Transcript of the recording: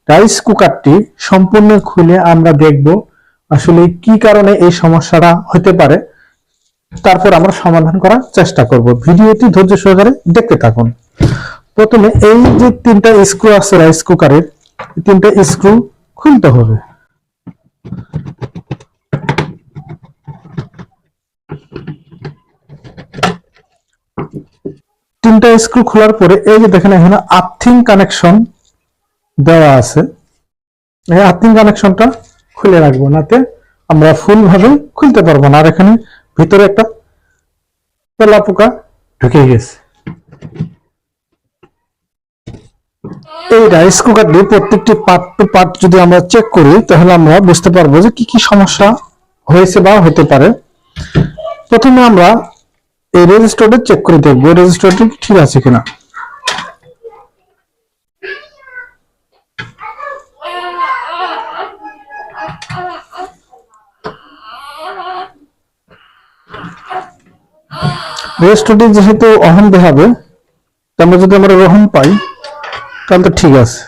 Rice কুকারটি সম্পূর্ণ খুলে আমরা দেখব আসলে কি কারণে এই সমস্যাটা হতে পারে, তারপর আমরা সমাধান করার চেষ্টা করব। ভিডিওটি ধৈর্য সহকারে দেখতে থাকুন। প্রথমে এই যে তিনটা স্ক্রু আছে রাইস কুকারের, তিনটা স্ক্রু খুলতে হবে। তিনটা স্ক্রু খোলার পরে এই যে দেখেন এখানে আর্থিং কানেকশন দেওয়া আছে, এই আর্থিং কানেকশনটা খুলে রাখবো, নাতে আমরা ফুল ভাবে খুলতে পারবো না। আর এখানে ভিতরে একটা তেলা পোকা ঢুকে গেছে। এই রাইস কুকারটি প্রত্যেকটি পার্ট টু পার্ট যদি আমরা চেক করি তাহলে আমরা বুঝতে পারবো যে কি কি সমস্যা হয়েছে বা হতে পারে। প্রথমে আমরা এই রেজিস্টারটা চেক করে দেখবো রেজিস্টারটি ঠিক আছে কিনা। রেজিস্টারটি যেহেতু অহন দেখাবে, আমরা যদি আমরা রোহন পাই তাহলে তো ঠিক আছে।